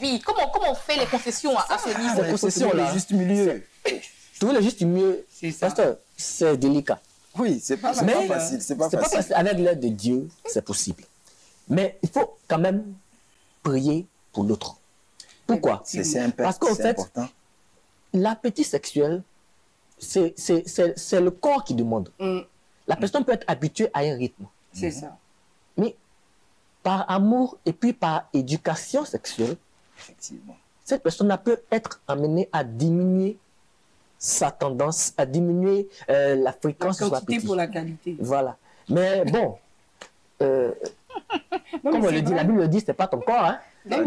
vie. Comment on fait les concessions à ce niveau? Les concessions, le juste milieu. Trouver le juste milieu, pasteur, c'est délicat. Oui, c'est pas facile. C'est pas facile. Avec l'aide de Dieu, c'est possible. Mais il faut quand même prier pour l'autre. Pourquoi? Parce qu'en fait, l'appétit sexuel, c'est le corps qui demande. La personne peut être habituée à un rythme. C'est ça. Mais par amour et puis par éducation sexuelle, effectivement, cette personne peut être amenée à diminuer sa tendance, à diminuer la fréquence de l'appétit. La quantité pour la qualité. Voilà. Mais bon, comme on le dit, la Bible le dit, c'est pas ton corps. Hein? Donc,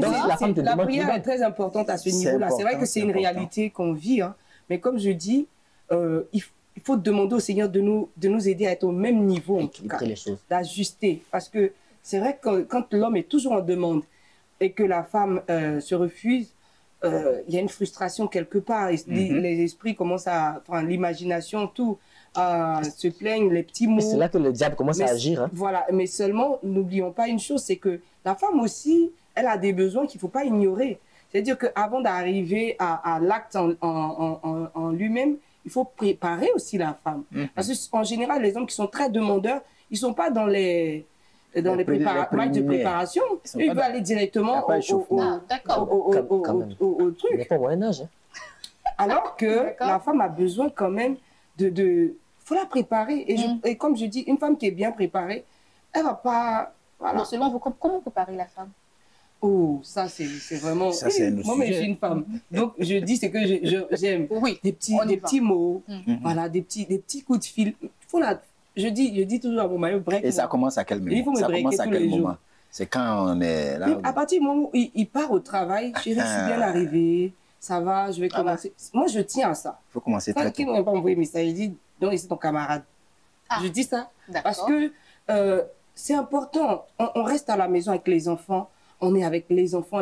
la prière est très importante à ce niveau-là. C'est vrai que c'est une réalité qu'on vit. Hein. Mais comme je dis, il faut demander au Seigneur de nous aider à être au même niveau, en tout cas, d'ajuster. Parce que c'est vrai que quand l'homme est toujours en demande et que la femme se refuse, il y a une frustration quelque part. Les esprits commencent à... Enfin, l'imagination, tout, se plaignent, les petits mots. C'est là que le diable commence à agir. Hein. Voilà. Mais seulement, n'oublions pas une chose, c'est que la femme aussi, elle a des besoins qu'il ne faut pas ignorer. C'est-à-dire qu'avant d'arriver à l'acte en lui-même, il faut préparer aussi la femme. Parce qu'en général, les hommes qui sont très demandeurs, ils ne sont pas dans les matchs de préparation. Ils veulent aller directement au truc. Il n'y a pas moyen d'âge. Alors que la femme a besoin quand même de... Il faut la préparer. Et comme je dis, une femme qui est bien préparée, elle ne va pas... Voilà. Non, selon vous, comment préparer la femme? Oh, ça c'est vraiment... Ça, c'est moi, mais je suis une femme. Donc, je dis ce que j'aime. Oui, des petits mots, voilà, des petits coups de fil. Je dis toujours à mon mari, break. Et ça commence à quel moment? Il faut me breaker tous les jours. C'est quand on est là. À partir du moment où il part au travail, chérie, je suis bien arrivée, ça va, je vais commencer. Moi, je tiens à ça. Il faut commencer très tôt. Quand il ne m'a pas envoyé un message, il dit, non, c'est ton camarade. Je dis ça parce que c'est important. On reste à la maison avec les enfants. On est avec les enfants.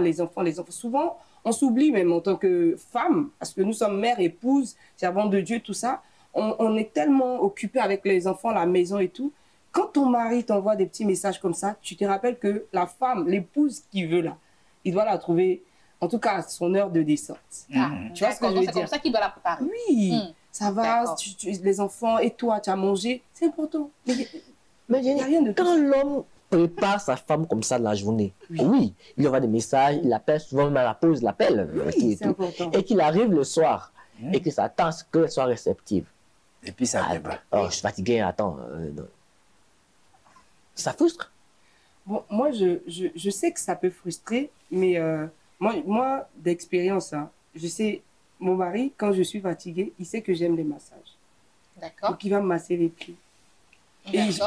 Souvent, on s'oublie même en tant que femme, parce que nous sommes mères, épouses, servantes de Dieu, tout ça. On est tellement occupés avec les enfants, la maison et tout. Quand ton mari t'envoie des petits messages comme ça, tu te rappelles que la femme, l'épouse qu'il veut là, il doit la trouver, en tout cas, à son heure de descente. Tu vois ce que je veux dire? C'est comme ça qu'il doit la préparer. Oui, ça va, les enfants et toi, tu as mangé, c'est important. Mais il n'y a rien de tout. Quand l'homme prépare sa femme comme ça de la journée, oui, il y aura des messages, il appelle souvent même à la pause, il l'appelle. Oui, c'est important. Et qu'il arrive le soir et que ça attend qu'elle soit réceptive. Et puis ça vient pas. Oh, je suis fatigué, attends. Ça frustre. Bon, moi, je sais que ça peut frustrer, mais moi d'expérience, hein, je sais, mon mari, quand je suis fatiguée, il sait que j'aime les massages. D'accord. Donc, il va me masser les pieds.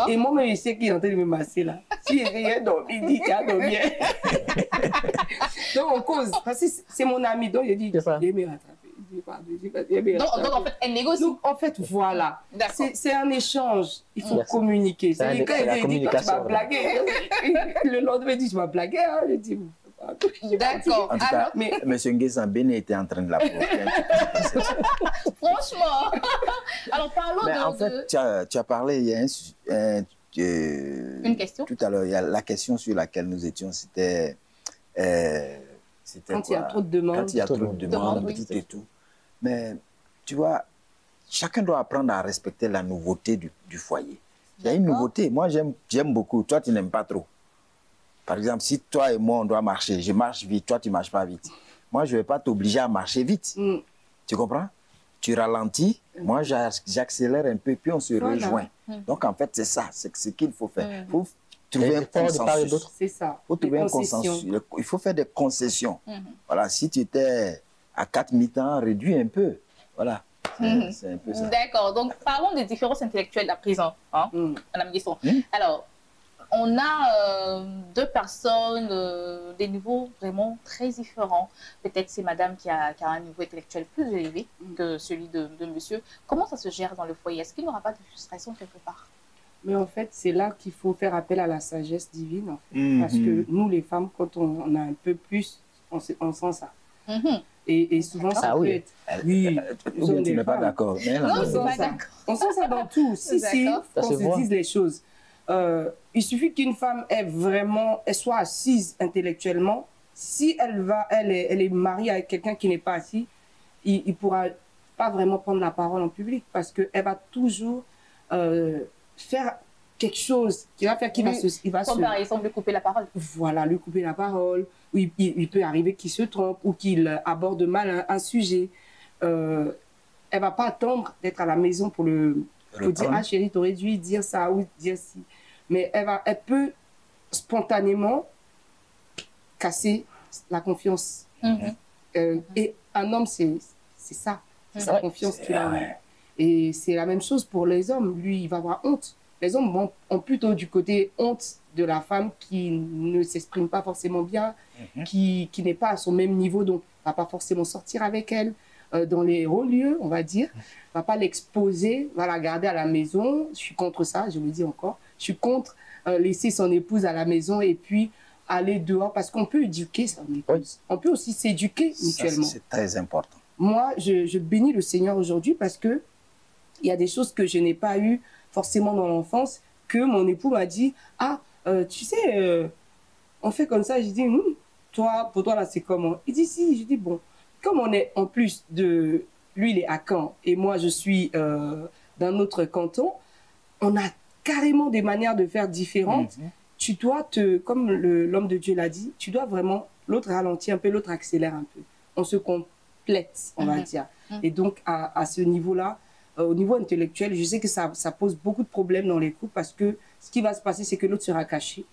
Et moi-même, il sait qu'il est en train de me masser là. Si il rien dormi, il dit, tu as dormi. Donc, on cause. Parce que c'est mon ami, donc il dit, il me rattraper. Donc, en fait, elle négocie. Donc, en fait, voilà. C'est un échange. Il faut communiquer. C'est quand il dit, tu vas blaguer. Le lendemain, il dit, tu vas blaguer. Je dis, d'accord. En tout cas, M. Nguessan Béné était en train de la provoquer. Franchement. Alors, parlons mais en fait, tu as parlé, il y a une question. Tout à l'heure, il y a la question sur laquelle nous étions, c'était... quand il y a trop de demandes. Quand il y a trop de demandes, et tout. Mais tu vois, chacun doit apprendre à respecter la nouveauté du foyer. Il y a une nouveauté. Moi, j'aime beaucoup. Toi, tu n'aimes pas trop. Par exemple, si toi et moi, on doit marcher, je marche vite, toi, tu ne marches pas vite. Moi, je ne vais pas t'obliger à marcher vite. Tu comprends? Tu ralentis, moi, j'accélère un peu, puis on se rejoint. Donc, en fait, c'est ça, c'est ce qu'il faut faire. Il faut trouver un consensus. C'est ça. Il faut trouver un consensus. Il faut faire des concessions. Voilà, si tu étais à 4 mi-temps, réduis un peu. Voilà. C'est un peu ça. D'accord. Donc, parlons des différences intellectuelles à présent, hein, Madame Nguessan. Alors, on a deux personnes, des niveaux vraiment très différents. Peut-être c'est madame qui a un niveau intellectuel plus élevé que celui de monsieur. Comment ça se gère dans le foyer? Est-ce qu'il n'y aura pas de frustration quelque part? Mais en fait, c'est là qu'il faut faire appel à la sagesse divine. En fait. Parce que nous, les femmes, quand on a un peu plus, on sent ça. Et souvent, ça peut être... Oui, tu n'es pas d'accord. Non, je ne suis pas d'accord. On sent ça dans tout. Si, on se dise les choses. Il suffit qu'une femme elle soit assise intellectuellement, si elle est mariée avec quelqu'un qui n'est pas assis, il ne pourra pas vraiment prendre la parole en public parce qu'elle va toujours faire quelque chose qui va faire qu'il va comme par exemple lui couper la parole. Voilà, lui couper la parole. Ou il peut arriver qu'il se trompe ou qu'il aborde mal un sujet. Elle ne va pas attendre d'être à la maison pour dire « Ah chérie, tu aurais dû dire ça ou dire ci ». Mais elle peut spontanément casser la confiance. Et un homme, c'est ça. C'est sa confiance qu'il a. Et c'est la même chose pour les hommes. Lui, il va avoir honte. Les hommes ont plutôt du côté honte de la femme qui ne s'exprime pas forcément bien, qui n'est pas à son même niveau, donc ne va pas forcément sortir avec elle dans les hauts lieux, on va dire. Ne va pas l'exposer, va la garder à la maison. Je suis contre ça, je le dis encore. Je suis contre laisser son épouse à la maison et puis aller dehors, parce qu'on peut éduquer son épouse. On peut aussi s'éduquer mutuellement. C'est très important. Moi, je bénis le Seigneur aujourd'hui parce que il y a des choses que je n'ai pas eues forcément dans l'enfance, que mon époux m'a dit « Ah, tu sais, on fait comme ça. » J'ai dit « Pour toi, là, c'est comment ?» Il dit « Si. » J'ai dit « Bon, comme on est en plus de... Lui, il est à Caen et moi, je suis d'un autre canton, on a carrément des manières de faire différentes. Tu dois comme l'homme de Dieu l'a dit, tu dois vraiment, l'autre ralentit un peu, l'autre accélère un peu. On se complète, on va dire. Et donc, à ce niveau-là, au niveau intellectuel, je sais que ça pose beaucoup de problèmes dans les couples parce que ce qui va se passer, c'est que l'autre sera caché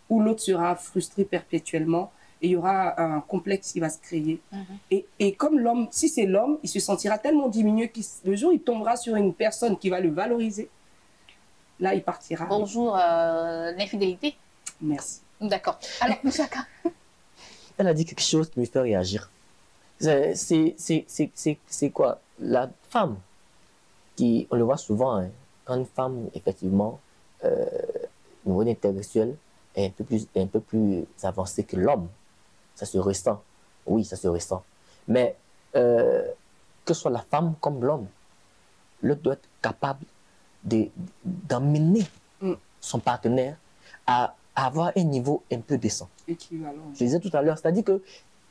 ou l'autre sera frustré perpétuellement et il y aura un complexe qui va se créer. Et comme l'homme, si c'est l'homme, il se sentira tellement diminué que le jour où il tombera sur une personne qui va le valoriser, là, il partira. Bonjour, l'infidélité. Merci. D'accord. Alors, Chaka. Elle a dit quelque chose qui me fait réagir. C'est quoi? La femme, on le voit souvent, hein, quand une femme, effectivement, au niveau intellectuel, est un peu plus avancée que l'homme. Ça se ressent. Oui, ça se ressent. Mais que ce soit la femme comme l'homme, l'autre doit être capable d'emmener son partenaire à avoir un niveau un peu décent. Équivalent. Je disais tout à l'heure, c'est-à-dire que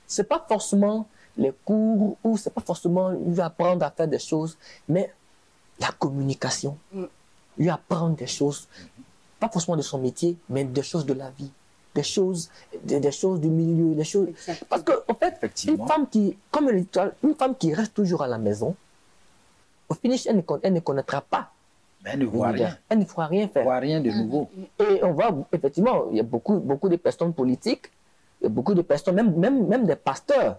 ce n'est pas forcément les cours ou ce n'est pas forcément lui apprendre à faire des choses, mais la communication, lui apprendre des choses, pas forcément de son métier, mais des choses de la vie, des choses du milieu, des choses... Exactement. Parce qu'en fait, une femme qui, comme une femme qui reste toujours à la maison, au finish, elle ne connaîtra pas. Mais elle ne voit rien. Elle ne fera rien faire. Elle ne voit rien de nouveau. Et on voit, effectivement, il y a beaucoup de personnes politiques, il y a beaucoup de personnes, même des pasteurs,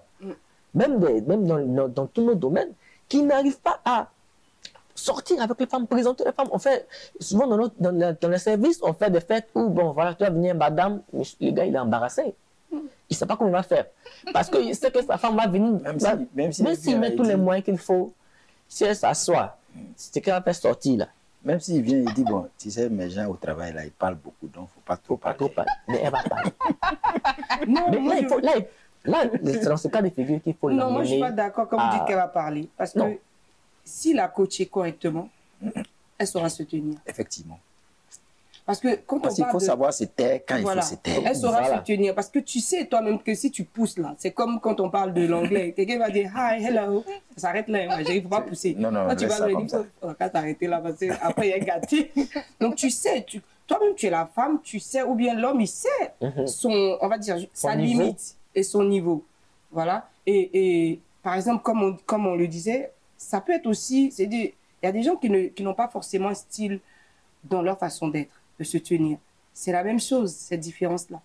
même dans tous nos domaines, qui n'arrivent pas à sortir avec les femmes, présenter les femmes. On fait, souvent dans les services, on fait des fêtes où, bon, voilà, tu vas venir, madame, mais le gars, il est embarrassé. Il ne sait pas comment il va faire. Parce qu'il sait que sa femme va venir, même s'il met tous les moyens qu'il faut, si elle s'assoit, c'est qu'elle va faire sortir là. Même s'il vient, il dit, bon, tu sais, mes gens au travail, là, ils parlent beaucoup, donc il ne faut pas trop parler. Mais elle va parler. Là, c'est dans ce cas de figure qu'il faut l'amener. Non, moi, je ne suis pas d'accord quand vous dites qu'elle va parler. Parce que si la coachée correctement, elle saura se tenir. Effectivement. Parce que quand il faut savoir se taire quand il faut se taire. Elle saura se tenir. Parce que tu sais toi-même que si tu pousses là, c'est comme quand on parle de l'anglais. Quelqu'un va dire hi, hello. Ça s'arrête là. Il ne faut pas pousser. Non, quand tu vas le dire, on va s'arrêter là parce qu'après il y a gâté. Donc tu sais, toi-même tu es la femme, tu sais, ou bien l'homme, il sait on va dire, sa limite et son niveau. Voilà. Et par exemple, comme on le disait, ça peut être aussi, il y a des gens qui n'ont pas forcément un style dans leur façon d'être, de se tenir. C'est la même chose, cette différence-là.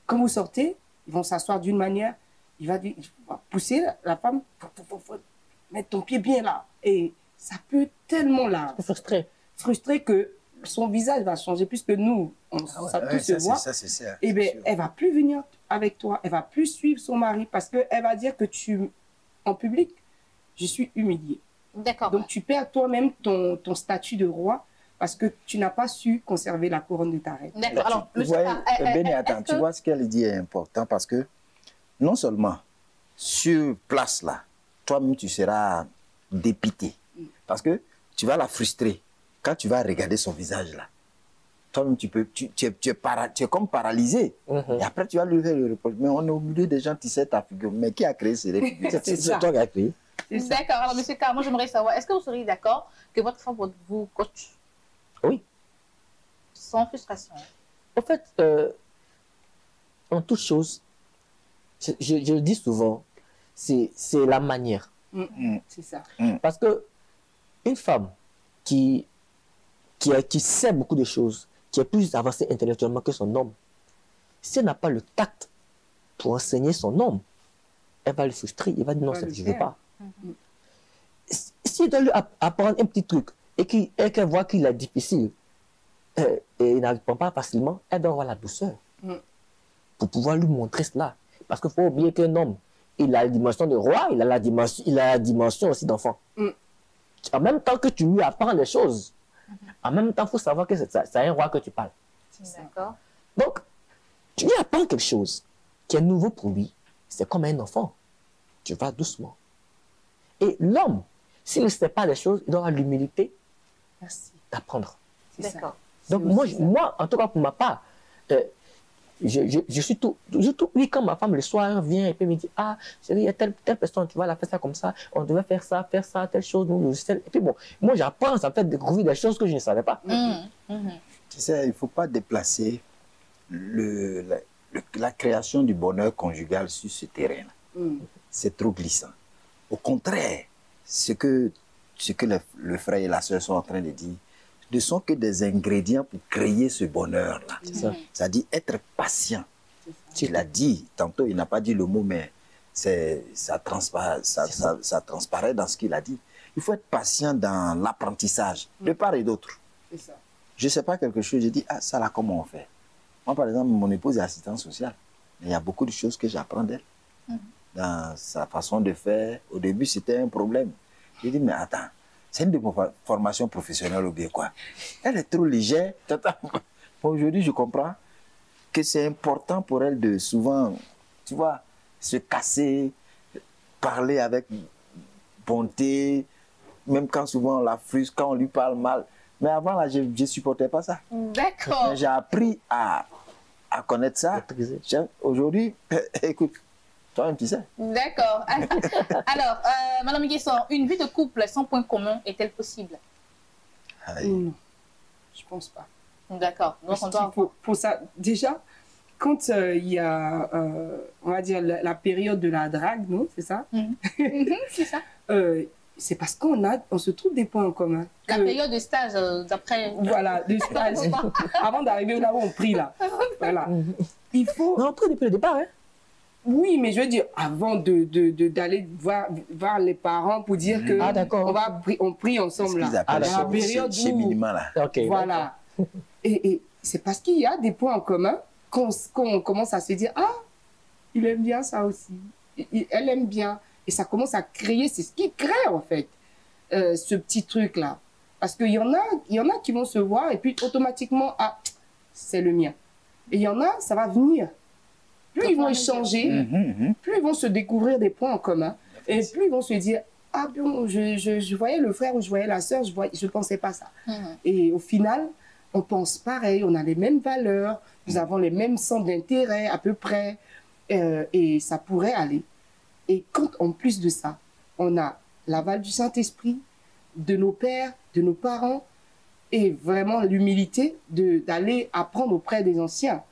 Quand vous sortez, ils vont s'asseoir d'une manière, il va pousser la femme, faut mettre ton pied bien là. Et ça peut tellement la frustrer que son visage va changer, puisque nous, ça tout se voit. Et bien, elle va plus venir avec toi, elle va plus suivre son mari, parce qu'elle va dire que en public, je suis humiliée. D'accord. Donc, tu perds toi-même ton statut de roi parce que tu n'as pas su conserver la couronne de ta reine. D'accord. Alors, vous voyez, Béni, attends, tu vois ce qu'elle dit est important parce que non seulement sur place là, toi-même tu seras dépité parce que tu vas la frustrer quand tu vas regarder son visage là. toi-même, tu es comme paralysé. Et après, tu vas lui faire le reproche. Mais on est au milieu des gens, tu sais ta figure. Mais qui a créé ces figures? C'est toi qui as créé. D'accord. Alors, M. K, moi, j'aimerais savoir, est-ce que vous seriez d'accord que votre femme vous coach? Oui. Sans frustration. En fait, en toute chose, je le dis souvent, c'est la manière. C'est ça. Parce que une femme qui sait beaucoup de choses, qui est plus avancée intellectuellement que son homme, si elle n'a pas le tact pour enseigner son homme, elle va le frustrer. Il va dire non, je ne veux pas. Si elle doit lui apprendre un petit truc et qu'elle voit qu'il est difficile et il n'arrive pas facilement, elle doit avoir la douceur pour pouvoir lui montrer cela. Parce qu'il faut oublier qu'un homme, il a la dimension de roi, il a la dimension aussi d'enfant. En même temps que tu lui apprends les choses, en même temps, il faut savoir que c'est un roi que tu parles. D'accord. Donc, tu lui apprends quelque chose qui est nouveau pour lui. C'est comme un enfant. Tu vas doucement. Et l'homme, s'il ne sait pas les choses, il doit avoir l'humilité d'apprendre. D'accord. Donc, moi, en tout cas, pour ma part, je suis tout oui, quand ma femme le soir vient et puis me dit, ah, chérie, il y a telle personne, tu vois, elle a fait ça comme ça, on devait faire ça, telle chose, et puis bon, moi j'apprends, ça fait découvrir des choses que je ne savais pas. Tu sais, il ne faut pas déplacer la création du bonheur conjugal sur ce terrain. C'est trop glissant. Au contraire, ce que le frère et la soeur sont en train de dire, ne sont que des ingrédients pour créer ce bonheur-là. C'est-à-dire être patient. Tu l'as dit, tantôt il n'a pas dit le mot, mais ça transparaît dans ce qu'il a dit. Il faut être patient dans l'apprentissage, de part et d'autre. Je ne sais pas quelque chose, je dis, ah, ça là, comment on fait? Moi, par exemple, mon épouse est assistante sociale. Il y a beaucoup de choses que j'apprends d'elle. Dans sa façon de faire, au début, c'était un problème. Je dis, mais attends, c'est une formation professionnelle ou bien quoi? Elle est trop légère. Aujourd'hui, je comprends que c'est important pour elle de souvent, tu vois, se casser, parler avec bonté, même quand souvent on la frustre, quand on lui parle mal. Mais avant, là, je ne supportais pas ça. D'accord. J'ai appris à connaître ça. Aujourd'hui, écoute, toi-même, tu sais. D'accord. Alors, Madame Guesson, une vie de couple sans point commun est-elle possible? Non, je pense pas. D'accord. Donc, on doit... pour ça, déjà, quand il y a, on va dire, la période de la drague, non? C'est ça? C'est ça. C'est parce on se trouve des points en commun. La période de stage d'après... Voilà, de stage. Avant d'arriver là où on prie, là. Voilà. Il faut... Non, on prie depuis le départ, hein? Oui, mais je veux dire, avant d'aller voir les parents pour dire que on prie ensemble là. À la période chez Minima là. Okay, voilà. Et c'est parce qu'il y a des points en commun qu'on commence à se dire, ah, il aime bien ça aussi. Elle aime bien. Et ça commence à créer, c'est ce qui crée en fait ce petit truc là. Parce qu'il y en a qui vont se voir et puis automatiquement, ah, c'est le mien. Et il y en a, ça va venir. Plus ils vont échanger, plus ils vont se découvrir des points en commun. Et plus ils vont se dire, ah bon, je voyais le frère ou je voyais la sœur, je ne pensais pas ça. Et au final, on pense pareil, on a les mêmes valeurs, nous avons les mêmes centres d'intérêt à peu près, et ça pourrait aller. Et quand en plus de ça, on a l'aval du Saint-Esprit, de nos pères, de nos parents, et vraiment l'humilité d'aller apprendre auprès des anciens,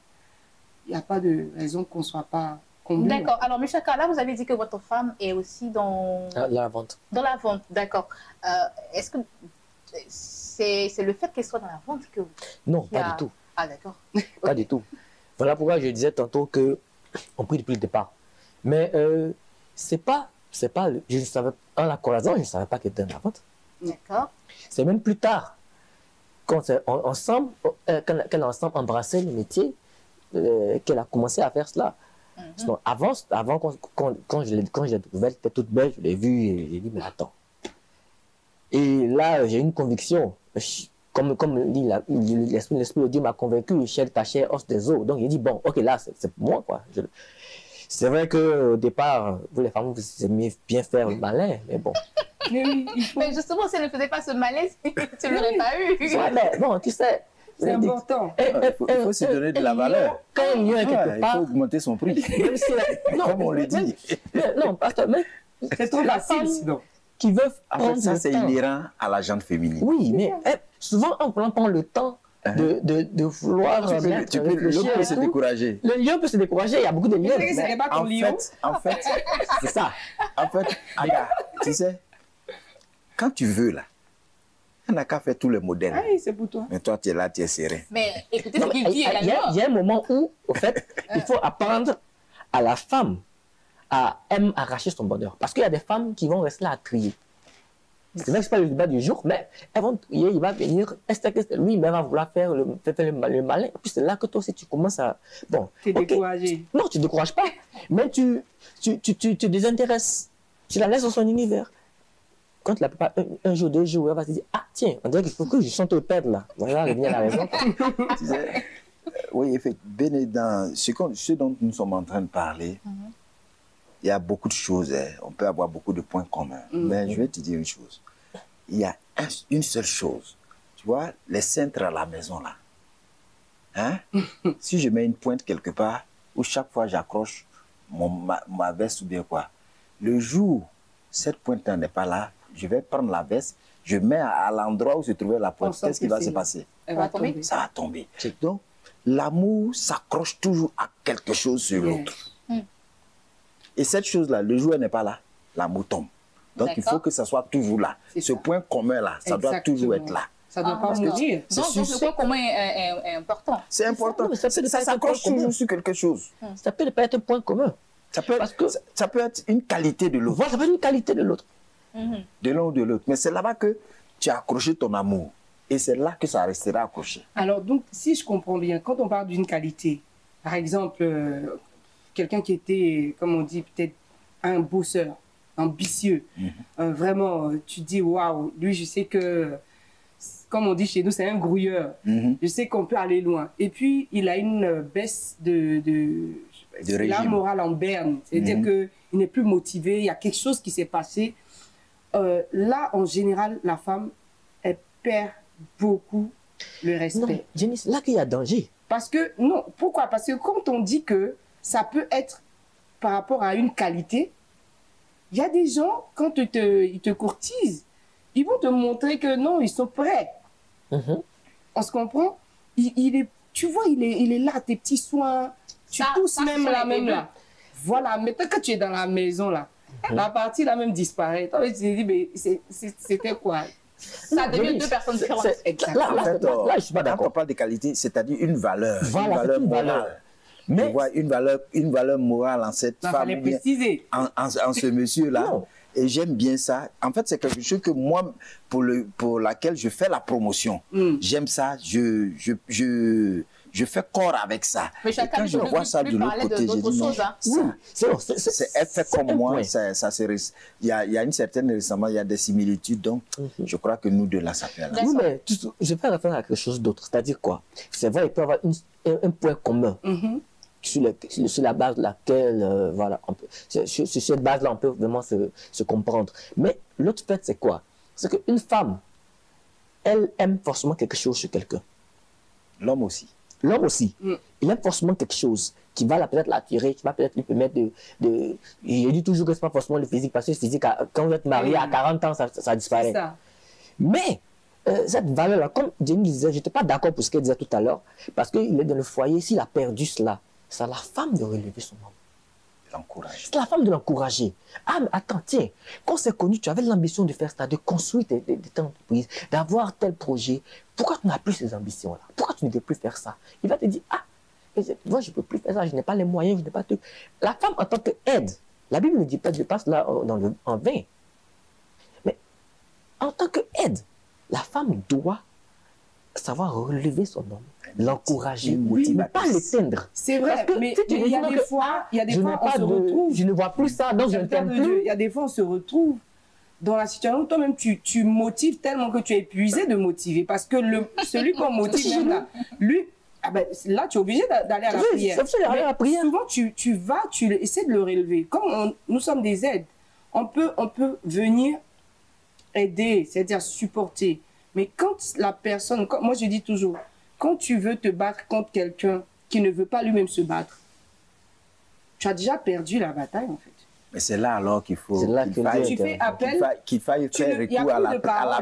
il n'y a pas de raison qu'on ne soit pas comblé. D'accord. Alors, M. Kala, vous avez dit que votre femme est aussi dans... la vente. Dans la vente, d'accord. Est-ce que c'est le fait qu'elle soit dans la vente que... Non, pas du tout. Ah, d'accord. Pas du tout. Voilà pourquoi je disais tantôt qu'on prie depuis le départ. Mais c'est pas je ne savais, en la croisant, je ne savais pas qu'elle était dans la vente. D'accord. C'est même plus tard, quand ensemble, qu'elle a ensemble embrassé le métier, qu'elle a commencé à faire cela. Sinon, avant quand je l'ai découverte, elle était toute belle, je l'ai vue et j'ai dit, mais attends. Et là, j'ai une conviction, comme dit l'Esprit de Dieu m'a convaincu, chair ta chair, os des os. Donc, il dit, bon, ok, là, c'est pour moi, quoi. C'est vrai qu'au départ, vous les femmes, vous aimez bien faire le malin, mais bon. Mais justement, si elle ne faisait pas ce malaise, tu ne l'aurais pas eu. Ouais, mais bon, tu sais, C'est important. Il faut se donner de la valeur. Quand un lion est quelque part... Il faut augmenter son prix. Comme on le dit. Non, pasteur, mais... C'est trop facile, sinon. Qui veulent prendre ça, c'est inhérent à la gente féminine. Oui, mais souvent, on prend le temps de vouloir... Le lion peut se décourager. Le lion peut se décourager, il y a beaucoup de lions. En fait, c'est ça. En fait, Aya, tu sais, quand tu veux, là, on n'a qu'à faire tous les modèles. Oui, c'est pour toi. Mais toi, tu es là, tu es serré. Mais écoutez ce qu'il dit. Il y a un moment où, au fait, il faut apprendre à la femme à arracher son bonheur. Parce qu'il y a des femmes qui vont rester là à trier. C'est vrai que ce n'est pas le débat du jour, mais elles vont trier, il va venir, lui-même va vouloir faire le malin. Et puis c'est là que toi aussi tu commences à... Bon, tu es découragé. Non, tu ne décourages pas, mais tu te désintéresses. Tu la laisses dans son univers. Quand la plupart, un jour, 2 jours, elle va se dire, ah tiens, on dirait qu'il faut que je chante au perdre là. Voilà, revenir à la raison. Tu sais, oui, effectivement, dans ce dont nous sommes en train de parler, il y a beaucoup de choses, on peut avoir beaucoup de points communs. Mais je vais te dire une chose. Il y a une seule chose. Tu vois, les cintres à la maison, là. Hein? Si je mets une pointe quelque part, où chaque fois j'accroche ma veste ou bien quoi, le jour, cette pointe-là n'est pas là, je vais prendre la veste, je mets à l'endroit où se trouvait la pointe. Qu'est-ce qui va se passer? Elle va tomber. Ça va tomber. Donc, l'amour s'accroche toujours à quelque chose sur l'autre. Et cette chose-là, le jour elle n'est pas là, l'amour tombe. Donc il faut que ça soit toujours là. Ce point commun-là, ça doit toujours être là. Ça ne doit pas mourir. Donc le point commun est important. C'est important. Ça s'accroche toujours sur quelque chose. Ça peut pas être un point commun. Ça peut être une qualité de l'autre. Voilà, ça peut être une qualité de l'autre. De l'un ou de l'autre. Mais c'est là-bas que tu as accroché ton amour. Et c'est là que ça restera accroché. Alors donc, si je comprends bien, quand on parle d'une qualité, par exemple... quelqu'un qui était, comme on dit, peut-être un bosseur, ambitieux. Vraiment, tu dis, waouh, lui, je sais que, comme on dit chez nous, c'est un grouilleur. Je sais qu'on peut aller loin. Et puis, il a une baisse de la morale en berne. C'est-à-dire qu'il n'est plus motivé, il y a quelque chose qui s'est passé. Là, en général, la femme, elle perd beaucoup le respect. Non, Jenny, c'est là qu'il y a danger. Parce que, non, pourquoi? Parce que quand on dit que ça peut être par rapport à une qualité. Il y a des gens, quand ils te courtisent, ils vont te montrer que non, ils sont prêts. On se comprend? Tu vois, il est là, tes petits soins. Tu pousses même là. Voilà, maintenant que tu es dans la maison, là, la partie là même disparaît. Toi, tu te dis, mais c'était quoi? Ça devient deux personnes différentes. Là, je suis pas d'accord. Quand on parle de qualité, c'est-à-dire une valeur. Voilà, une valeur morale. Valeur. Mais tu vois une valeur morale en cette femme, en ce monsieur-là. Et j'aime bien ça. En fait, c'est quelque chose que moi, pour laquelle je fais la promotion. J'aime ça. Je fais corps avec ça. Mais et quand je vois ça de l'autre côté, je dis non. Elle fait comme moi. Il y a une certaine récemment, il y a des similitudes. Donc, je crois que nous deux là, ça fait là. Oui, mais je fais référence à quelque chose d'autre. C'est-à-dire quoi? C'est vrai, il peut y avoir un point commun. Sur la base de laquelle, voilà, sur cette base-là, on peut vraiment se comprendre. Mais l'autre fait, c'est quoi? C'est qu'une femme, elle aime forcément quelque chose sur quelqu'un. L'homme aussi. L'homme aussi. Il aime forcément quelque chose qui va peut-être l'attirer, qui va peut-être lui permettre de... Je dis toujours que ce n'est pas forcément le physique, parce que le physique, quand vous êtes marié à 40 ans, ça disparaît. Ça. Mais cette valeur-là, comme Jenny disait, je n'étais pas d'accord pour ce qu'elle disait tout à l'heure, parce qu'il est dans le foyer, s'il a perdu cela, c'est à la femme de relever son homme. L'encourager. C'est la femme de l'encourager. Ah, mais attends, tiens, quand c'est connu, tu avais l'ambition de faire ça, de construire tes entreprises, d'avoir tel projet. Pourquoi tu n'as plus ces ambitions-là? Pourquoi tu ne veux plus faire ça? Il va te dire, ah, moi, je ne peux plus faire ça, je n'ai pas les moyens, je n'ai pas tout. La femme, en tant qu'aide, la Bible ne dit pas, je passe là en vain. Mais en tant qu'aide, la femme doit savoir relever son homme, l'encourager, mais pas l'éteindre. C'est vrai, mais il y a des fois, on se retrouve. Je ne vois plus ça, donc je ne t'aime plus. Il y a des fois, on se retrouve dans la situation où toi-même, tu motives tellement que tu es épuisé de motiver. Parce que celui qu'on motive, même là, lui, là, tu es obligé d'aller à la prière. À la prière. Souvent, tu essaies de le relever. Comme nous sommes des aides, on peut venir aider, c'est-à-dire supporter. Mais quand la personne, moi je dis toujours, quand tu veux te battre contre quelqu'un qui ne veut pas lui-même se battre, tu as déjà perdu la bataille, en fait. Mais c'est là alors qu'il faut qu'il faille faire recours à la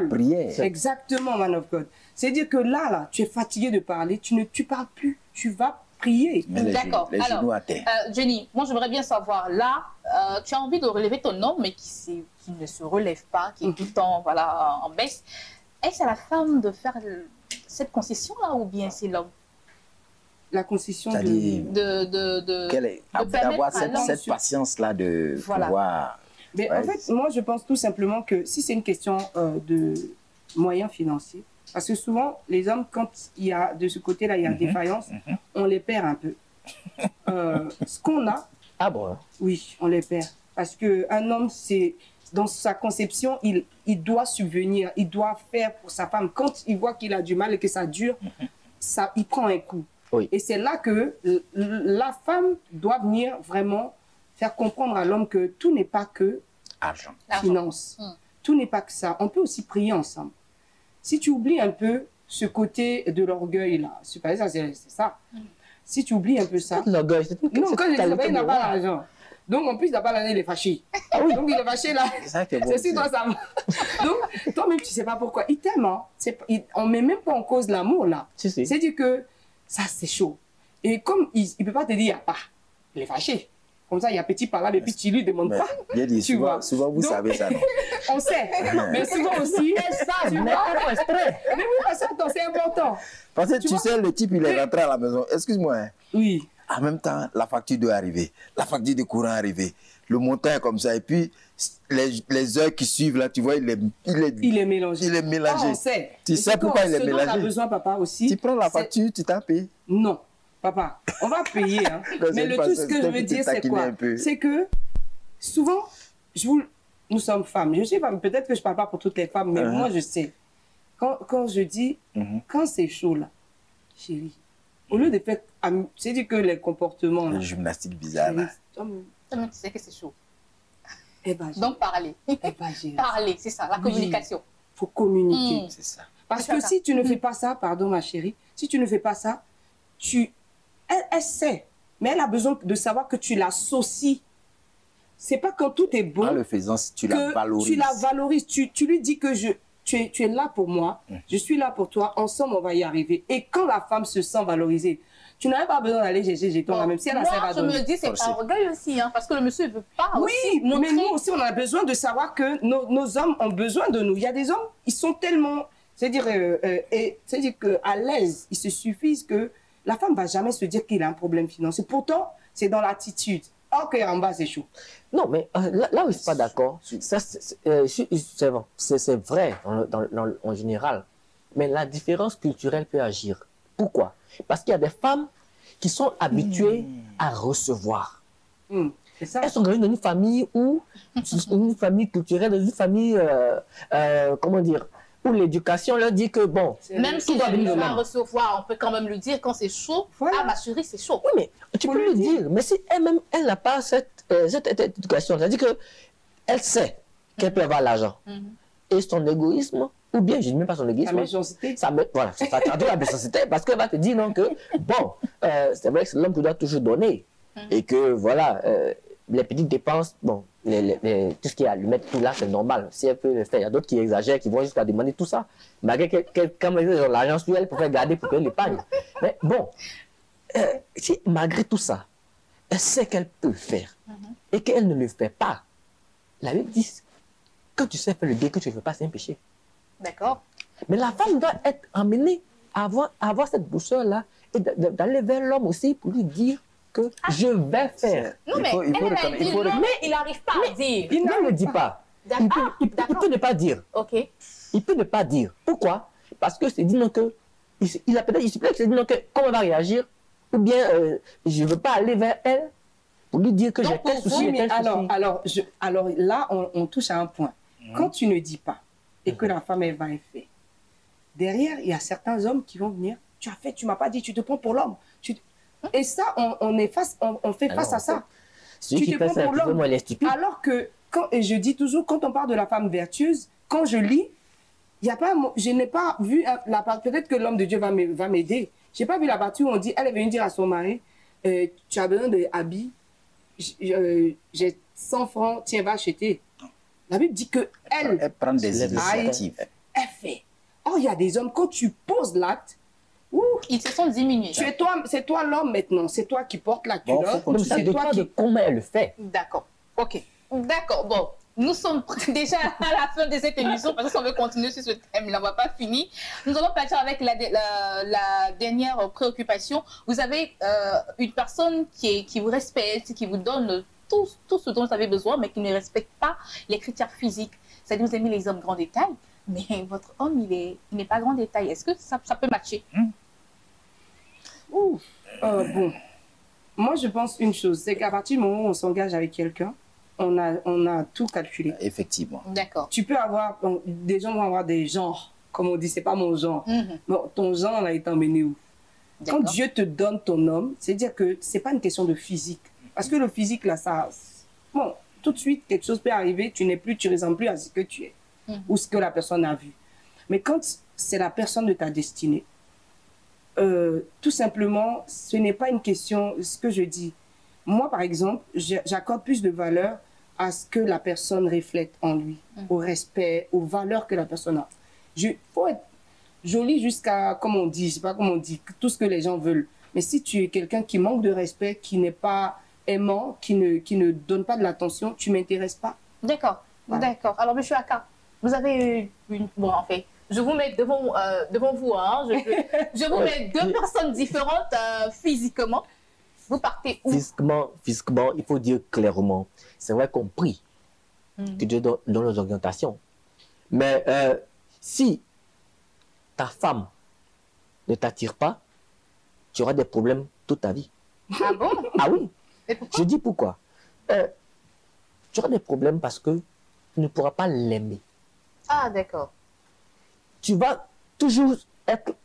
prière. Exactement, man of God. C'est-à-dire que là, tu es fatigué de parler, tu parles plus, tu vas prier. D'accord. Alors, Jenny, moi j'aimerais bien savoir, là, tu as envie de relever ton homme, mais qui ne se relève pas, qui est tout le temps en baisse. Est-ce à la femme de faire cette concession-là ou bien c'est l'homme? La concession d'avoir cette patience-là de pouvoir... Mais en fait, moi, je pense tout simplement que si c'est une question de moyens financiers, parce que souvent, les hommes, quand il y a de ce côté-là, il y a défaillance, on les perd un peu. Ce qu'on a... Ah bon? Oui, on les perd. Parce qu'un homme, c'est... Dans sa conception, il doit subvenir, il doit faire pour sa femme. Quand il voit qu'il a du mal et que ça dure, il prend un coup. Oui. Et c'est là que la femme doit venir vraiment faire comprendre à l'homme que tout n'est pas que argent, finance. Tout n'est pas que ça. On peut aussi prier ensemble. Si tu oublies un peu ce côté de l'orgueil, là, c'est pas ça, c'est ça. Si tu oublies un peu ça... L'orgueil, non, quand je dis il n'a pas l'argent. Donc, en plus, il n'a pas l'argent, il est fâché. Ah oui. Donc, il est fâché là. C'est si toi, ça. Donc, toi-même, tu ne sais pas pourquoi. Il t'aime, hein. On ne met même pas en cause l'amour, là. C'est-à-dire que ça, c'est chaud. Et comme il ne peut pas te dire, il n'y a pas. Il est fâché. Comme ça, il y a petit par là, mais puis tu lui demandes pas. Bien dit, souvent vous savez ça, non? On sait. Mais souvent aussi, ça, mais oui, parce que c'est important. Parce que tu sais, le type, il est rentré à la maison. Excuse-moi. Hein. Oui. En même temps, la facture doit arriver. La facture de courant arriver. Le montant est comme ça. Et puis, les heures qui suivent, là, tu vois, il est mélangé. Il est mélangé. Oh, on sait. Tu sais pourquoi il est mélangé? Ce dont tu as besoin, papa, aussi. Tu prends la facture, tu t'en payes. Non. Papa, on va payer. Hein. Mais le tout, ce que je veux dire, c'est quoi? C'est que souvent, nous sommes femmes. Je suis femme. Peut-être que je ne parle pas pour toutes les femmes, mais moi, je sais. Quand je dis, quand c'est chaud, là, chérie, au lieu de faire... C'est-à-dire que les comportements... Une gymnastique bizarre, là. Tu sais que c'est chaud. Eh ben, donc, parler. Parler, c'est ça, la communication. Il faut communiquer. C'est ça. Parce que si tu ne fais pas ça, pardon ma chérie, si tu ne fais pas ça, elle sait, mais elle a besoin de savoir que tu l'associes. C'est pas quand tout est bon. En le faisant, tu la valorises. Tu la valorises. Tu lui dis que tu es là pour moi, je suis là pour toi, ensemble on va y arriver. Et quand la femme se sent valorisée, tu n'as pas besoin d'aller chercher jeton là, même si elle a ça va donner. Moi, je me dis, c'est pas orgueil aussi, hein, parce que le monsieur ne veut pas aussi montrer. Mais nous aussi, on a besoin de savoir que nos hommes ont besoin de nous. Il y a des hommes, ils sont tellement, c'est-à-dire à l'aise, ils se suffisent que la femme ne va jamais se dire qu'il a un problème financier. Pourtant, c'est dans l'attitude. Ok, en bas, c'est chaud. Non, mais là où je ne suis pas d'accord, c'est vrai en général. Mais la différence culturelle peut agir. Pourquoi? Parce qu'il y a des femmes qui sont habituées à recevoir. Elles sont dans une famille où, une famille culturelle, une famille, comment dire, où l'éducation leur dit que bon, même si elle ne va recevoir, on peut quand même lui dire quand c'est chaud, ah ma chérie c'est chaud. Oui, mais tu peux lui dire, mais si elle-même, elle n'a pas cette éducation, c'est-à-dire qu'elle sait qu'elle peut avoir l'argent. Et son égoïsme, ou bien, je ne dis même pas son égoïsme. La méchanceté. Voilà, ça traduit la méchanceté parce qu'elle va te dire non que, bon, c'est vrai que c'est l'homme qui doit toujours donner. Et que, voilà, les petites dépenses, bon, tout ce qui est à lui mettre tout là, c'est normal. Si elle peut le faire, il y a d'autres qui exagèrent, qui vont jusqu'à demander tout ça. Malgré quand ils ont l'argent sur elle, pour faire garder pour qu'elle l'épargne. Mais bon, si malgré tout ça, elle sait qu'elle peut le faire et qu'elle ne le fait pas, la Bible dit, quand tu sais faire le bien que tu ne fais pas, c'est un péché. D'accord. Mais la femme doit être emmenée à avoir cette douceur-là et d'aller vers l'homme aussi pour lui dire que je vais faire. Non, mais il n'arrive pas à dire. Il ne le dit pas. Il peut ne pas dire. Ok. Il peut ne pas dire. Pourquoi? Parce que c'est dit non que, il a peut-être, il se plaît que c'est dit non que, comment elle va réagir, ou bien je ne veux pas aller vers elle pour lui dire que j'ai tel souci, tel souci. Alors là, on touche à un point. Quand tu ne dis pas et que la femme, elle va et fait, derrière, il y a certains hommes qui vont venir, tu as fait, tu ne m'as pas dit, tu te prends pour l'homme. Et ça, on fait face à ça. Tu te prends pour l'homme. Alors que, et je dis toujours, quand on parle de la femme vertueuse, quand je lis, je n'ai pas vu la partie, peut-être que l'homme de Dieu va m'aider. Je n'ai pas vu la partie où on dit, elle est venue dire à son mari, tu as besoin d'habits, j'ai 100 francs, tiens, va acheter. La Bible dit que elle prend des initiatives. Elle fait. Or, il y a des hommes, quand tu poses l'acte, ils se sont diminués. C'est toi l'homme maintenant, c'est toi qui portes la culotte. Bon, ça dépend de comment elle le fait. D'accord, ok. D'accord, bon. Nous sommes déjà à la fin de cette émission parce que si on veut continuer sur ce thème-là, on ne va pas finir. Nous allons partir avec la dernière préoccupation. Vous avez une personne qui vous respecte, qui vous donne tout ce dont vous avez besoin, mais qui ne respecte pas les critères physiques. C'est-à-dire que vous aimez les hommes grand détail, mais votre homme, il n'est pas grand détail. Est-ce que ça peut matcher? Bon, moi je pense une chose, c'est qu'à partir du moment où on s'engage avec quelqu'un, on a tout calculé. Effectivement. D'accord. Tu peux avoir, des gens vont avoir des genres, comme on dit, c'est pas mon genre. Bon, ton genre, on a été emmené où? Quand Dieu te donne ton homme, c'est-à-dire que c'est pas une question de physique. Parce que le physique, là, ça... Bon, tout de suite, quelque chose peut arriver, tu ressembles plus à ce que tu es. Ou ce que la personne a vu. Mais quand c'est la personne de ta destinée, tout simplement, ce n'est pas une question, ce que je dis. Moi, par exemple, j'accorde plus de valeur à ce que la personne reflète en lui, au respect, aux valeurs que la personne a. Il faut être joli jusqu'à, comme on dit, je sais pas comment on dit, tout ce que les gens veulent. Mais si tu es quelqu'un qui manque de respect, qui n'est pas aimant, qui ne donne pas de l'attention, tu ne m'intéresses pas. D'accord, voilà. D'accord. Alors, M. Aka, vous avez une... Bon, en fait, je vous mets devant vous, hein. Je vous mets deux personnes différentes physiquement. Vous partez où? Physiquement, il faut dire clairement. C'est vrai qu'on prie que Dieu donne nos orientations. Mais si ta femme ne t'attire pas, tu auras des problèmes toute ta vie. Ah bon? Ah oui. Je dis pourquoi. Tu auras des problèmes parce que tu ne pourras pas l'aimer. Ah, d'accord. Tu vas toujours être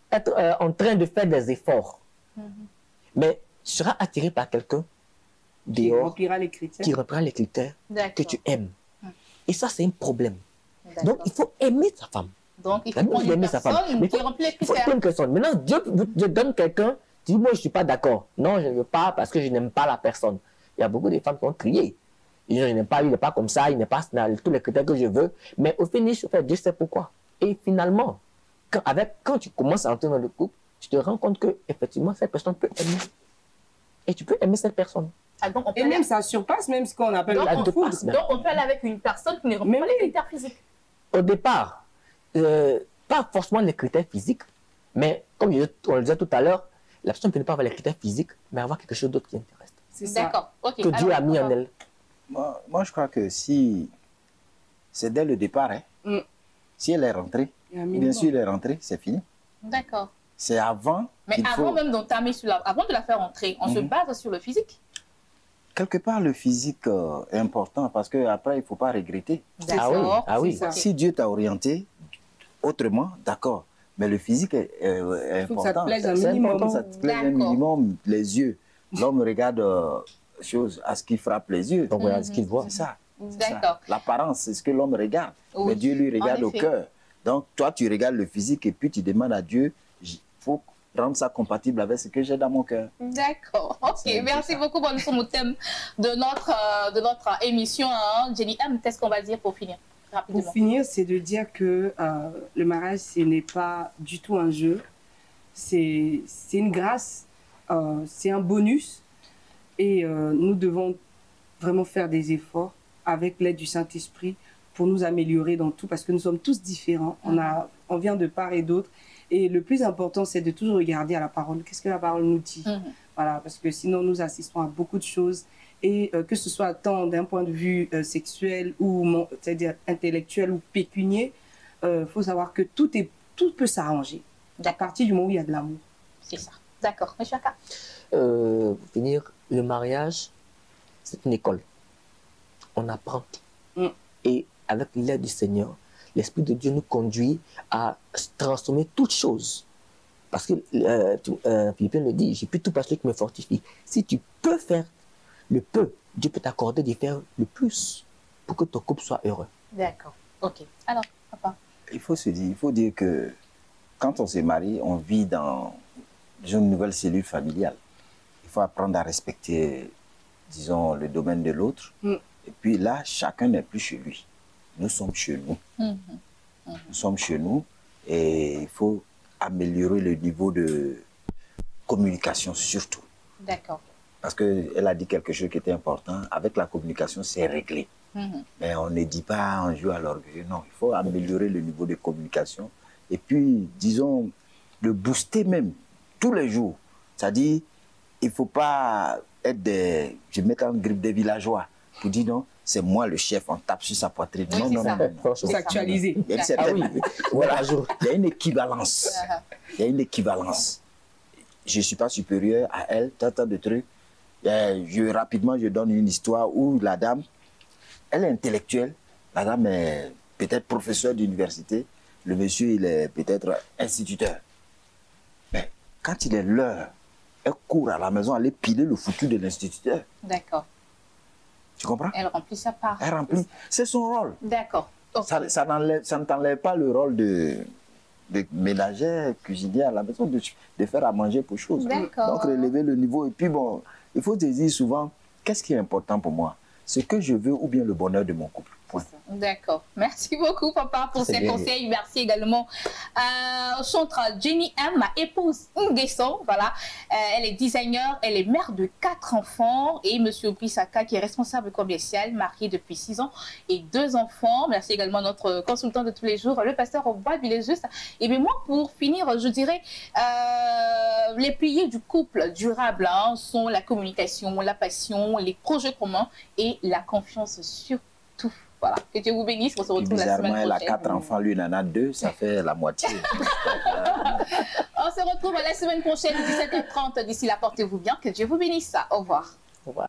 en train de faire des efforts. Mais tu seras attiré par quelqu'un qui remplira les critères que tu aimes. Et ça, c'est un problème. Donc, il faut aimer sa femme. Donc, il faut prendre une personne qui remplit les critères. Il faut prendre une personne. Maintenant, Dieu te donne quelqu'un, tu dis, moi, je ne suis pas d'accord. Non, je ne veux pas parce que je n'aime pas la personne. Il y a beaucoup de femmes qui ont crié. Je n'aime pas, il n'est pas comme ça, il n'est pas dans tous les critères que je veux. Mais au finish, Dieu sait pourquoi. Et finalement, quand tu commences à entrer dans le couple, tu te rends compte que effectivement cette personne peut aimer. Et tu peux aimer cette personne. Ah, donc et même ça surpasse même ce qu'on appelle la donc on peut aller avec une personne qui ne remplit pas les critères physiques. Au départ, pas forcément les critères physiques, mais comme on le disait tout à l'heure, la personne ne peut pas avoir les critères physiques, mais avoir quelque chose d'autre qui intéresse. C'est ça. D'accord. Okay. Que Dieu a mis en elle. Moi, je crois que si c'est dès le départ, hein, si elle est rentrée, bien sûr, elle est rentrée, c'est fini. D'accord. C'est avant. Mais avant même d'entamer avant de la faire rentrer, on se base sur le physique. Quelque part, le physique est important parce qu'après, il ne faut pas regretter. D'accord. Ah oui. Si Dieu t'a orienté autrement, d'accord. Mais le physique est important. Faut que ça te plaise un minimum. Ça te plaise un minimum, les yeux. L'homme regarde à ce qui frappe les yeux. Donc voilà ce qu'il voit. C'est ça. D'accord. L'apparence, c'est ce que l'homme regarde. Oui, mais Dieu lui regarde au cœur. Donc, toi, tu regardes le physique et puis tu demandes à Dieu, il faut rendre ça compatible avec ce que j'ai dans mon cœur. D'accord. Ok, merci beaucoup. Bon, nous sommes au thème de notre émission. Hein. Jenny M, qu'est-ce qu'on va dire pour finir rapidement? Pour finir, c'est de dire que le mariage, ce n'est pas du tout un jeu. C'est une grâce, c'est un bonus. Et nous devons vraiment faire des efforts avec l'aide du Saint-Esprit pour nous améliorer dans tout, parce que nous sommes tous différents. On vient de part et d'autre. Et le plus important, c'est de toujours regarder à la parole. Qu'est-ce que la parole nous dit? Voilà, parce que sinon, nous assistons à beaucoup de choses. Et que ce soit tant d'un point de vue sexuel, ou c'est-à-dire intellectuel ou pécunier, faut savoir que tout peut s'arranger à partir du moment où il y a de l'amour. C'est ça. D'accord. M. Aka? Pour finir, le mariage, c'est une école. On apprend. Et avec l'aide du Seigneur, l'Esprit de Dieu nous conduit à transformer toutes choses. Parce que Philippe le dit, j'ai pu tout par celui qui me fortifie. Si tu peux faire le peu, Dieu peut t'accorder de faire le plus pour que ton couple soit heureux. D'accord. Ok. Alors, papa? Il faut se dire, il faut dire que quand on se marie, on vit dans une nouvelle cellule familiale. Il faut apprendre à respecter, disons, le domaine de l'autre. Et puis là, chacun n'est plus chez lui. Nous sommes chez nous. Nous sommes chez nous et il faut améliorer le niveau de communication surtout. D'accord. Parce qu'elle a dit quelque chose qui était important. Avec la communication, c'est réglé. Mais on ne dit pas, on joue à l'orgueil. Non, il faut améliorer le niveau de communication. Et puis, disons, le booster même, tous les jours. C'est-à-dire, il ne faut pas être des... Je mets en grippe des villageois. Pour dire non, c'est moi le chef, on tape sur sa poitrine. Oui, non. Il faut s'actualiser. Il y a une équivalence. Il y a une équivalence. Je ne suis pas supérieur à elle, tant de trucs. Rapidement, je donne une histoire où la dame, elle est intellectuelle. La dame est peut-être professeure d'université. Le monsieur, il est peut-être instituteur. Mais quand il est l'heure, elle court à la maison, aller piler le foutu de l'instituteur. D'accord. Tu comprends? Elle remplit sa part. Elle remplit. C'est son rôle. D'accord. Okay. Ça ne t'enlève pas le rôle de ménagère, cuisinière à la maison, de faire à manger pour chose. D'accord. Donc, relever le niveau. Et puis, bon, il faut te dire souvent, qu'est-ce qui est important pour moi? Ce que je veux ou bien le bonheur de mon couple. D'accord. Merci beaucoup, papa, pour ces conseils. Merci également au centre Jenny M, ma épouse Nguesso. Voilà. Elle est designer, elle est mère de 4 enfants. Et monsieur Brisaka, qui est responsable commercial, marié depuis 6 ans et 2 enfants. Merci également à notre consultant de tous les jours, le pasteur au bois Villejus. Et bien moi, pour finir, je dirais, les piliers du couple durable sont la communication, la passion, les projets communs et la confiance surtout. Voilà. Que Dieu vous bénisse. On se retrouve la semaine prochaine. Elle a 4 enfants, lui il en a 2, ça fait la moitié. On se retrouve la semaine prochaine, 17h30. D'ici là, portez-vous bien. Que Dieu vous bénisse. Au revoir. Au revoir.